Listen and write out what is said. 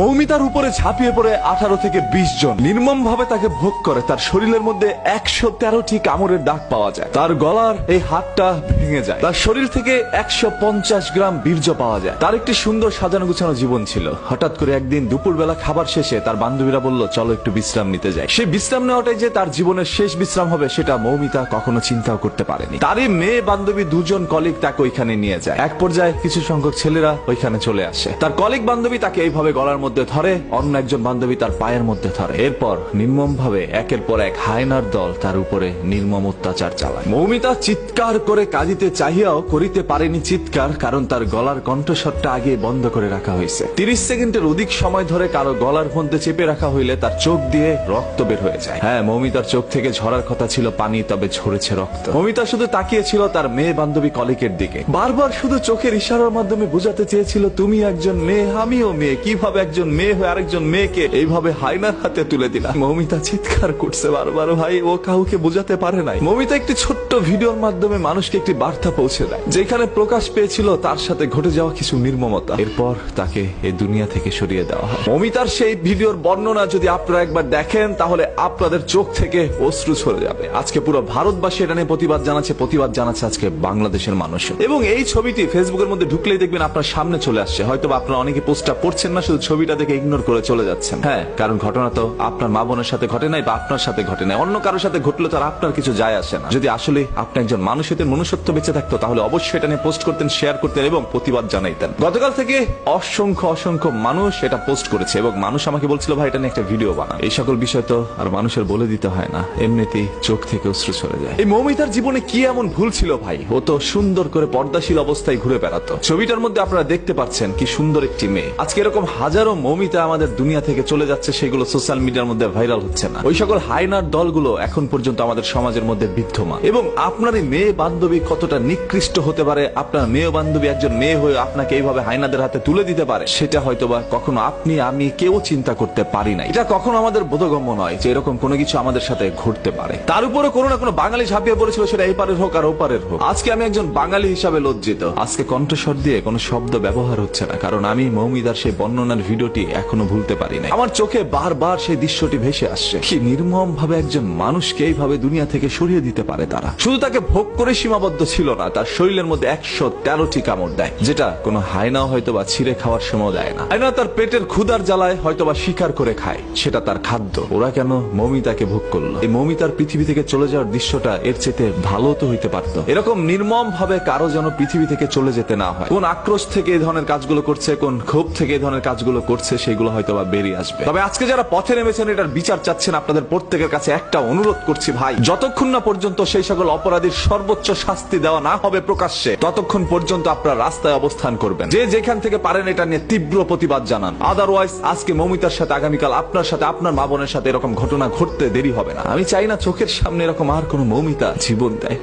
মৌমিতার উপরে ঝাঁপিয়ে পড়ে 18 থেকে 20 জন নির্মম ভাবে তাকে ভোগ করে। তার শরীরের মধ্যে 113টি কামড়ের দাগ পাওয়া যায়। তার গলার এই হাতটা ভেঙে যায়। তার শরীর থেকে 150 গ্রাম বীর্য পাওয়া যায়। তার একটি সুন্দর সাজানো গুছানো জীবন ছিল। হঠাৎ করে একদিন দুপুরবেলা খাবার শেষে তার বান্ধবীরা বলল, চলো একটু বিশ্রাম নিতে যাই। সেই বিশ্রাম নেওয়াটাই যে তার জীবনের শেষ বিশ্রাম হবে সেটা মৌমিতা কখনো চিন্তাও করতে পারেনি। তারই মেয়ে বান্ধবী দুজন কলিগ তাকে ওইখানে নিয়ে যায়। এক পর্যায়ে কিছু সংখ্যক ছেলেরা ওইখানে চলে আসে। তার কলিগ বান্ধবী তাকে এইভাবে গলার মধ্যে ধরে, অন্য একজন বান্ধবী তার পায়ের মধ্যে ধরে। এরপর নির্মম ভাবে একের পর এক হায়নার দল তার উপরে নির্মম অত্যাচার চালায়। মৌমিতা চিৎকার করে কাঁদিতে চাহিয়াও করিতে পারেনি চিৎকার, কারণ তার গলার কণ্ঠস্বরটা আগে বন্ধ করে রাখা হয়েছে। 30 সেকেন্ডের অধিক সময় ধরে কারো গলার মধ্যে চেপে রাখা হইলে তার চোখ দিয়ে রক্ত বের হয়ে যায়। হ্যাঁ, মৌমিতার চোখ থেকে ঝরার কথা ছিল পানি, তবে ঝরেছে রক্ত। মৌমিতা শুধু তাকিয়েছিল তার মেয়ে বান্ধবী কলিকের দিকে। বারবার শুধু চোখের ইশারার মাধ্যমে বোঝাতে চেয়েছিল, তুমি একজন মেয়ে, আমিও মেয়ে। কিভাবে একজন মেয়ে হয়ে আরেকজন মেয়েকে এইভাবে হায়নার হাতে তুলে দিলা? মৌমিতা চিৎকার করছে বারবার। ভাই, ও কাউকে বোঝাতে পারে নাই। মৌমিতা একটি ছোট্ট ভিডিওর মাধ্যমে মানুষকে একটি বার্তা পৌঁছে দেয়, যেখানে প্রকাশ পেয়েছিল তার সাথে ঘটে যাওয়া কিছু নির্মমতা। এরপর তাকে এই দুনিয়া থেকে সরিয়ে দেওয়া হয়। মৌমিতার সেই ভিডিওর বর্ণনা যদি আপনারা একবার দেখেন, তাহলে আপনাদের চোখ থেকে অশ্রু ঝরে যাবে। আজকে পুরো ভারতবাসী এটা নিয়ে প্রতিবাদ জানাচ্ছে আজকে বাংলাদেশের মানুষ। এবং এই ছবিটি ফেসবুকের মধ্যে ঢুকলেই দেখবেন আপনার সামনে চলে আসছে। হয়তো আপনারা অনেকে পোস্টটা পড়ছেন না, শুধু ছবিটা দেখে ইগনোর করে চলে যাচ্ছেন। হ্যাঁ, কারণ ঘটনা তো আপনার মা বোনের সাথে ঘটে নাই বা আপনার সাথে ঘটে নাই, অন্য কারোর সাথে ঘটলে তো আর আপনার কিছু যায় আসে না। যদি আসলে আপনি একজন মানুষের মনুষ্যত্ব বেঁচে থাকতো, তাহলে অবশ্যই এটা নিয়ে পোস্ট করতেন, শেয়ার করতেন এবং প্রতিবাদ জানাইতেন। গতকাল থেকে অসংখ্য মানুষ এটা পোস্ট করেছে এবং মানুষ আমাকে বলছিল, ভাই এটা নিয়ে একটা ভিডিও বানান। এই সকল বিষয় তো আর মানুষের বলে দিতে হয় না, এমনিতেই চোখ থেকে অশ্রু ছড়ে যায়। এই মৌমিতার জীবনে কি এমন ভুল ছিল ভাই? ও তো সুন্দর করে পর্দাশীল অবস্থায় ঘুরে বেড়াতো। ছবিটার মধ্যে আপনারা দেখতে পাচ্ছেন কি সুন্দর একটি মেয়ে। আজকে এরকম হাজারো মৌমিতা আমাদের দুনিয়া থেকে চলে যাচ্ছে, সেগুলো সোশ্যাল মিডিয়ার মধ্যে ভাইরাল হচ্ছে না। ওই সকল হায়নার দলগুলো এখন পর্যন্ত আমাদের সমাজের মধ্যে বিদ্যমান। এবং আপনার এই মেয়ে বান্ধবী কতটা নিকৃষ্ট হতে পারে, আপনার মেয়ে বান্ধবী একজন মেয়ে হয়ে আপনাকে এইভাবে হায়নাদের হাতে তুলে দিতে পারে, সেটা হয়তোবা কখনো আপনি আমি কেউ চিন্তা করতে পারি না। এটা কখনো আমাদের বোধগম্য নয় যে এরকম কোনো কিছু আমাদের সাথে ঘটতে পারে। তার উপরে কোনো না কোনো বাঙালি ঝাঁপিয়ে পড়েছিল, সেটা এই পারের হোক আর ওপারের হোক। আজকে আমি একজন বাঙালি হিসাবে লজ্জিত। আজকে কণ্ঠস্বর দিয়ে কোনো শব্দ ব্যবহার হচ্ছে না, কারণ আমি মৌমিতার সেই বর্ণনার ভিডিওটি এখনো ভুলতে পারি না। আমার চোখে বারবার সেই দৃশ্যটি ভেসে আসছে। কি নির্মম ভাবে একজন মানুষকে এইভাবে দুনিয়া থেকে সরিয়ে দিতে পারে তারা। শুধু তাকে ভোগ করে সীমাবদ্ধ ছিল না, তার শরীরের মধ্যে 113টি কামড় দেয়, যেটা কোনো হায়নাও হয়তো বা ছিঁড়ে খাওয়ার সময় দেয় না। হায়না তার পেটের ক্ষুধার জ্বালায় হয়তো বা শিকার করে খায়, সেটা তার খাদ্য। ওরা কেন মৌমিতাকে ভোগ করলো? এই মৌমিতার পৃথিবী থেকে চলে যাওয়ার দৃশ্যটা এর চেয়ে ভালো তো হইতে পারতো। এরকম নির্মম ভাবে কারো যেন পৃথিবী থেকে চলে যেতে না হয়। কোন আক্রোশ থেকে এই ধরনের কাজগুলো করছে, কোন ক্ষোভ থেকে এই ধরনের কাজগুলো করছে, সেগুলো হয়তো বা বেরিয়ে আসবে। তবে আজকে যারা পথে নেমেছেন, এটার বিচার চাচ্ছেন, আপনাদের প্রত্যেকের কাছে একটা অনুরোধ করছি ভাই, যতক্ষণ না পর্যন্ত সেই সকল অপরাধীর সর্বোচ্চ শাস্তি দেওয়া না হবে প্রকাশ্যে, ততক্ষণ পর্যন্ত আপনারা রাস্তায় অবস্থান করবেন। যে যেখান থেকে পারেন এটা নিয়ে তীব্র প্রতিবাদ জানান। আদারওয়াইজ আজকে মৌমিতার সাথে, আগামীকাল আপনার সাথে, আপনার মা বোনের সাথে এরকম ঘটনা ঘটতে দেরি হবে না। আমি চাই না চোখের সামনে এরকম আর কোনো মৌমিতা জীবন দেয়।